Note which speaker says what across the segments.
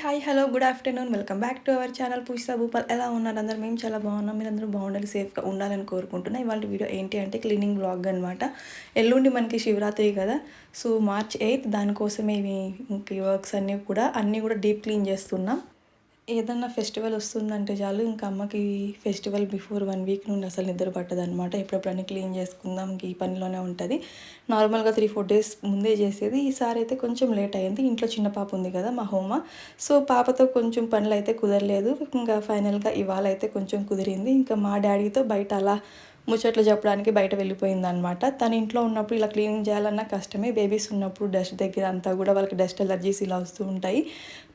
Speaker 1: Hi hello good afternoon welcome back to our channel Pujitha Bhupal. ఎలా ఉన్నారు అందరూ? మేము చాలా బాగున్నాం. మీరు అందరూ బాగుండాలి, సేఫ్గా ఉండాలని కోరుకుంటున్నా. ఇవాళ వీడియో ఏంటి అంటే క్లీనింగ్ బ్లాగ్ అనమాట. ఎల్లుండి మనకి శివరాత్రి కదా, సో March 8 దానికోసమే ఇవి ఇంక వర్క్స్ అన్నీ కూడా డీప్ క్లీన్ చేస్తున్నాం. ఏదన్నా ఫెస్టివల్ వస్తుందంటే చాలు ఇంకా అమ్మకి ఫెస్టివల్ బిఫోర్ 1 వీక్ నుండి అసలు నిద్ర పట్టదనమాట. ఎప్పుడప్పుడు అన్నీ క్లీన్ చేసుకుందాం ఈ పనిలోనే ఉంటుంది. నార్మల్గా 3-4 డేస్ ముందే చేసేది. ఈసారి అయితే కొంచెం లేట్ అయింది. ఇంట్లో చిన్న పాప ఉంది కదా మా హోమ, సో పాపతో కొంచెం పనులు అయితే కుదరలేదు. ఇంకా ఫైనల్గా ఇవాళ అయితే కొంచెం కుదిరింది. ఇంకా మా డాడీతో బయట అలా ముచ్చట్లు చెప్పడానికి బయట వెళ్ళిపోయిందనమాట. తన ఇంట్లో ఉన్నప్పుడు ఇలా క్లీనింగ్ చేయాలన్నా కష్టమే. బేబీస్ ఉన్నప్పుడు డస్ట్ దగ్గర అంతా కూడా వాళ్ళకి డస్ట్ ఎలర్జీస్ ఇలా వస్తూ ఉంటాయి.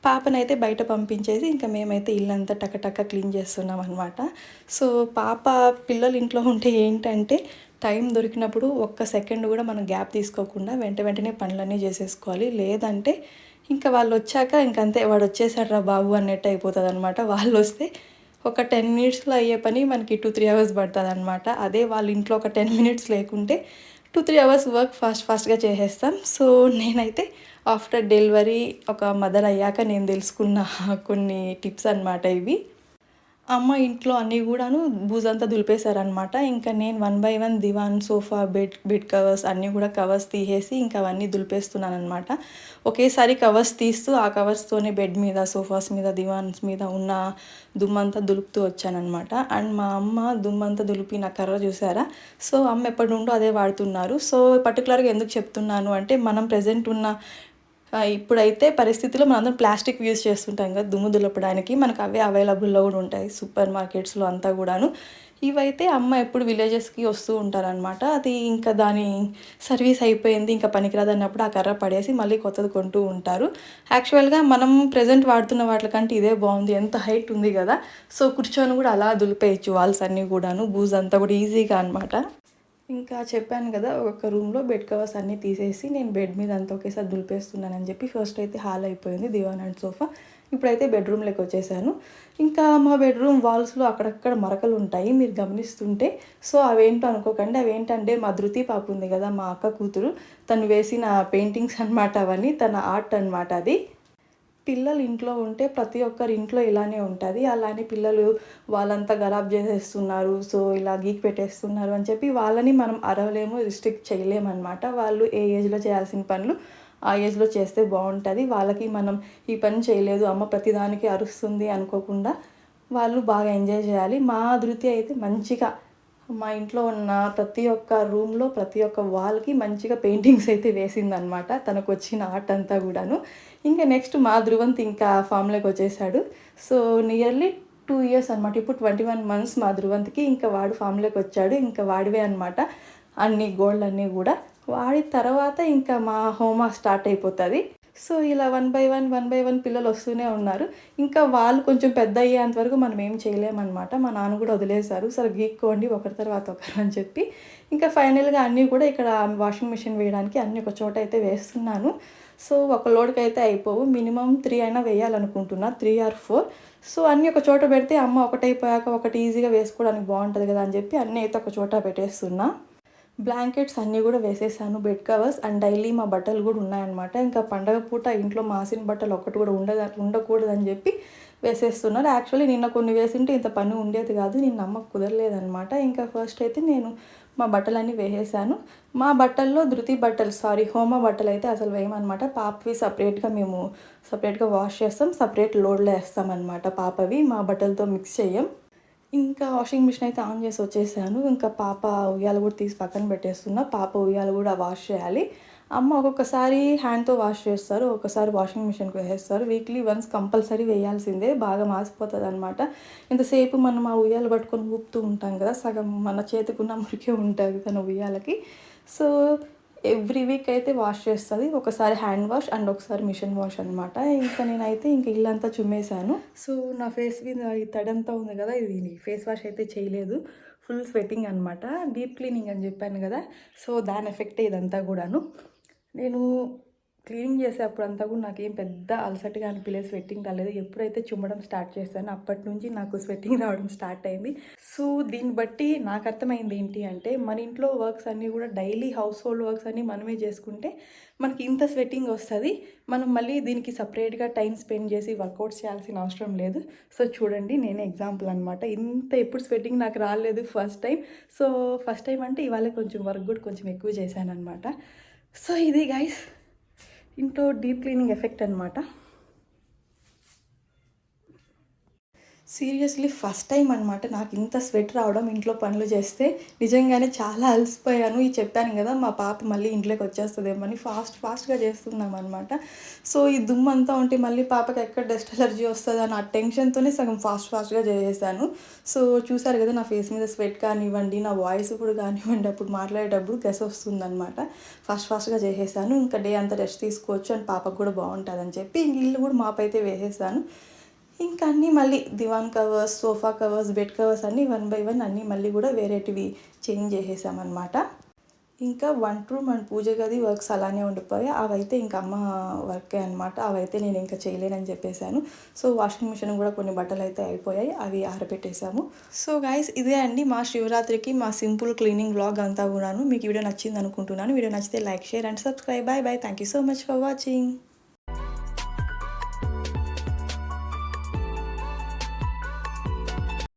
Speaker 1: పాపనైతే బయట పంపించేసి ఇంకా మేమైతే ఇల్లంతా టకటక క్లీన్ చేస్తున్నాం అనమాట. సో పాప పిల్లలు ఇంట్లో ఉంటే ఏంటంటే టైం దొరికినప్పుడు ఒక్క సెకండ్ కూడా మనం గ్యాప్ తీసుకోకుండా వెంటనే పనులన్నీ చేసేసుకోవాలి. లేదంటే ఇంకా వాళ్ళు వచ్చాక ఇంకంతే, వాడు వచ్చేసాడు రా బాబు అన్నట్టు అయిపోతుంది అనమాట. వాళ్ళు వస్తే ఒక 10 మినిట్స్లో అయ్యే పని మనకి 2-3 అవర్స్ పడుతుంది అనమాట. అదే వాళ్ళ ఇంట్లో ఒక 10 మినిట్స్ లేకుంటే 2-3 అవర్స్ వర్క్ ఫాస్ట్గా చేసేస్తాం. సో నేనైతే ఆఫ్టర్ డెలివరీ ఒక మదర్ అయ్యాక నేను తెలుసుకున్న కొన్ని టిప్స్ అనమాట ఇవి. అమ్మ ఇంట్లో అన్నీ కూడాను బూజంతా దులిపేశారనమాట. ఇంకా నేను 1 బై 1 దివాన్, సోఫా, బెడ్ కవర్స్ అన్నీ కూడా కవర్స్ తీసేసి ఇంకా అవన్నీ దులిపేస్తున్నాను అనమాట. ఒకేసారి కవర్స్ తీస్తూ ఆ కవర్స్తోనే బెడ్ మీద, సోఫాస్ మీద, దివాన్స్ మీద ఉన్న దుమ్మంతా దులుపుతూ వచ్చానమాట. అండ్ మా అమ్మ దుమ్మంతా దులిపిన కర్ర చూసారా? సో అమ్మ ఎప్పటి నుండో అదే వాడుతున్నారు. సో పర్టికులర్గా ఎందుకు చెప్తున్నాను అంటే మనం ప్రెజెంట్ ఉన్న ఇప్పుడైతే పరిస్థితిలో మనందరం ప్లాస్టిక్ యూజ్ చేస్తుంటాం కదా దుమ్ము దులపడానికి. మనకు అవే అవైలబుల్లో కూడా ఉంటాయి సూపర్ మార్కెట్స్లో అంతా కూడాను. ఇవైతే అమ్మ ఎప్పుడు విలేజెస్కి వస్తూ ఉంటారనమాట. అది ఇంకా దాని సర్వీస్ అయిపోయింది, ఇంకా పనికిరాదు అన్నప్పుడు ఆ కర్ర పడేసి మళ్ళీ కొత్తది కొంటూ ఉంటారు. యాక్చువల్గా మనం ప్రజెంట్ వాడుతున్న వాటికంటే ఇదే బాగుంది. ఎంత హైట్ ఉంది కదా, సో కూర్చొని కూడా అలా దులిపేయచ్చు వాల్స్ అన్నీ కూడాను, బూజ్ అంతా కూడా ఈజీగా అనమాట. ఇంకా చెప్పాను కదా, ఒక్కొక్క రూమ్లో బెడ్ కవర్స్ అన్నీ తీసేసి నేను బెడ్ మీద అంతా ఒకేసారి దులిపేస్తున్నానని చెప్పి. ఫస్ట్ అయితే హాల్ అయిపోయింది, దివాన్ అండ్ సోఫా. ఇప్పుడైతే బెడ్రూమ్లోకి వచ్చేసాను. ఇంకా మా బెడ్రూమ్ వాల్స్లో అక్కడక్కడ మరకలు ఉంటాయి మీరు గమనిస్తుంటే. సో అవేంటో అనుకోకండి, అవేంటంటే మా ధృతి పాప ఉంది కదా, మా అక్క కూతురు, తను వేసిన పెయింటింగ్స్ అనమాట. అవన్నీ తన ఆర్ట్ అనమాట అది. పిల్లలు ఇంట్లో ఉంటే ప్రతి ఒక్కరి ఇంట్లో ఇలానే ఉంటుంది. అలానే పిల్లలు వాళ్ళంతా ఖరాబ్ చేసేస్తున్నారు, సో ఇలా గీక్ పెట్టేస్తున్నారు అని చెప్పి వాళ్ళని మనం అరవలేము, రిస్ట్రిక్ట్ చేయలేమన్నమాట. వాళ్ళు ఏ ఏజ్లో చేయాల్సిన పనులు ఆ ఏజ్లో చేస్తే బాగుంటుంది. వాళ్ళకి మనం ఈ పని చేయలేదు అమ్మ ప్రతిదానికి అరుస్తుంది అనుకోకుండా వాళ్ళు బాగా ఎంజాయ్ చేయాలి. మా ధృతి అయితే మంచిగా మా ఇంట్లో ఉన్న ప్రతి ఒక్క రూమ్లో ప్రతి ఒక్క వాల్కి మంచిగా పెయింటింగ్స్ అయితే వేసిందనమాట, తనకు వచ్చిన ఆర్ట్ అంతా కూడాను. ఇంకా నెక్స్ట్ మా ధృవంత్ ఇంకా ఫామ్లోకి వచ్చేసాడు. సో నియర్లీ 2 ఇయర్స్ అనమాట, ఇప్పుడు 21 మంత్స్ మా ధృవంత్కి. ఇంకా వాడు ఫామ్లోకి వచ్చాడు. ఇంకా వాడివే అనమాట అన్ని గోల్డ్ అన్నీ కూడా. వాడి తర్వాత ఇంకా మా హోమా స్టార్ట్ అయిపోతుంది. సో ఇలా 1 బై 1 పిల్లలు వస్తూనే ఉన్నారు. ఇంకా వాళ్ళు కొంచెం పెద్ద అయ్యేంత వరకు మనం ఏం చేయలేమన్నమాట. మా నాన్న కూడా వదిలేశారు, సరే గీక్కోండి ఒకరి తర్వాత ఒకరు అని చెప్పి. ఇంకా ఫైనల్గా అన్నీ కూడా ఇక్కడ వాషింగ్ మిషన్ వేయడానికి అన్నీ ఒక చోట అయితే వేస్తున్నాను. సో ఒక లోడ్కి అయితే అయిపోవు, మినిమం 3 అయినా వేయాలనుకుంటున్నా, 3 or 4. సో అన్నీ ఒక చోట పెడితే అమ్మ ఒకటైపోయాక ఒకటి ఈజీగా వేసుకోవడానికి బాగుంటుంది కదా అని చెప్పి అన్నీ అయితే ఒక చోట పెట్టేస్తున్నా. బ్లాంకెట్స్ అన్నీ కూడా వేసేసాను, బెడ్ కవర్స్ అండ్ డైలీ మా బట్టలు కూడా ఉన్నాయన్నమాట. ఇంకా పండగ పూట ఇంట్లో మాసిన బట్టలు ఒక్కటి కూడా ఉండకూడదని చెప్పి వేసేస్తున్నారు. యాక్చువల్లీ నిన్న కొన్ని వేసింటే ఇంత పని ఉండేది కాదు, నిన్న అమ్మకు కుదరలేదనమాట. ఇంకా ఫస్ట్ అయితే నేను మా బట్టలన్నీ వేసేసాను. మా బట్టల్లో హోమ బట్టలు అయితే అసలు వేయమన్నమాట. పాపవి సపరేట్గా వాష్ చేస్తాం, సపరేట్ లోడ్లో వేస్తామన్నమాట. పాపవి మా బట్టలతో మిక్స్ చేయం. ఇంకా వాషింగ్ మిషన్ అయితే ఆన్ చేసి వచ్చేసాను. ఇంకా పాప ఉయ్యాల కూడా తీసి పక్కన పెట్టేస్తున్నా. పాప ఉయ్యాల కూడా వాష్ చేయాలి. అమ్మ ఒక్కొక్కసారి హ్యాండ్తో వాష్ చేస్తారు, ఒక్కసారి వాషింగ్ మిషన్కి వేసేస్తారు. వీక్లీ వన్స్ కంపల్సరీ వేయాల్సిందే, బాగా మాసిపోతుంది అనమాట. ఇంతసేపు మనం ఆ ఉయ్యాలు పట్టుకొని ఊపుతూ ఉంటాం కదా, సగం మన చేతికున్న మురికే ఉంటుంది తన ఉయ్యాలకి. సో ఎవ్రీ వీక్ అయితే వాష్ చేస్తుంది, ఒకసారి హ్యాండ్ వాష్ అండ్ ఒకసారి మిషన్ వాష్ అనమాట. ఇంకా నేనైతే ఇల్లంతా చుమ్మేశాను. సో నా ఫేస్ మీద ఈ తడంతా ఉంది కదా, ఇది ఫేస్ వాష్ అయితే చేయలేదు, ఫుల్ స్వెట్టింగ్ అనమాట. డీప్ క్లీనింగ్ అని చెప్పాను కదా, సో దాని ఎఫెక్టే ఇదంతా కూడాను. నేను క్లీనింగ్ చేసేటప్పుడు అంతా కూడా నాకేం పెద్ద అలసటగా అనిపించలేదు, స్వెట్టింగ్ రాలేదు. ఎప్పుడైతే చుమ్మడం స్టార్ట్ చేశానో అప్పటి నుంచి నాకు స్వెట్టింగ్ రావడం స్టార్ట్ అయింది. సో దీన్ని బట్టి నాకు అర్థమైంది ఏంటి అంటే, మన ఇంట్లో వర్క్స్ అన్నీ కూడా డైలీ హౌస్ హోల్డ్ వర్క్స్ అన్నీ మనమే చేసుకుంటే మనకి ఇంత స్వెట్టింగ్ వస్తుంది. మనం మళ్ళీ దీనికి సపరేట్గా టైం స్పెండ్ చేసి వర్కౌట్స్ చేయాల్సిన అవసరం లేదు. సో చూడండి, నేనే ఎగ్జాంపుల్ అనమాట. ఇంత ఎప్పుడు స్వెట్టింగ్ నాకు రాలేదు first time. So first time అంటే ఇవాళ కొంచెం వర్క్ కూడా కొంచెం ఎక్కువ చేశాను అనమాట. సో ఇది గైస్ ఇంట్లో డీప్ క్లీనింగ్ ఎఫెక్ట్ అనమాట. సీరియస్లీ ఫస్ట్ టైం అనమాట నాకు ఇంత స్వెట్ రావడం ఇంట్లో పనులు చేస్తే. నిజంగానే చాలా అలసిపోయాను. ఇది చెప్పాను కదా, మా పాప మళ్ళీ ఇంట్లోకి వచ్చేస్తుందేమని ఫాస్ట్గా చేస్తున్నాం అనమాట. సో ఈ దుమ్ము అంతా ఉంటే మళ్ళీ పాపకి ఎక్కడ డస్ట్ అలర్జీ వస్తుందని ఆ టెన్షన్తోనే సగం ఫాస్ట్గా చేసేసాను. సో చూసారు కదా, నా ఫేస్ మీద స్వెట్ కానివ్వండి, నా వాయిస్ కూడా కానివ్వండి, అప్పుడు మాట్లాడేటప్పుడు గెస్ వస్తుందన్నమాట. ఫాస్ట్గా చేసేసాను. ఇంకా డే అంతా రెస్ట్ తీసుకోవచ్చు అని పాపకు కూడా బాగుంటుందని చెప్పి ఇంక ఇల్లు కూడా మాపైతే వేసేసాను. ఇంకా అన్నీ మళ్ళీ divan covers, sofa covers, bed covers అన్నీ 1 బై 1 అన్నీ మళ్ళీ కూడా వేరేటివి చేంజ్ చేసేసామన్నమాట. ఇంకా వంట రూమ్ అండ్ పూజ గది వర్క్స్ అలానే ఉండిపోయాయి. అవైతే ఇంకా అమ్మ వర్కే అనమాట. అవైతే నేను ఇంకా చేయలేనని చెప్పేశాను. సో వాషింగ్ మిషన్ కూడా కొన్ని బట్టలు అయితే అయిపోయాయి, అవి ఆరబెట్టేసాము. సో గైస్ ఇదే అండి మా శివరాత్రికి మా సింపుల్ క్లీనింగ్ వ్లాగ్ అంతా కూడాను. మీకు వీడియో నచ్చింది అనుకుంటున్నాను. వీడియో నచ్చితే like, share and subscribe. By by. Thank you so much for watching.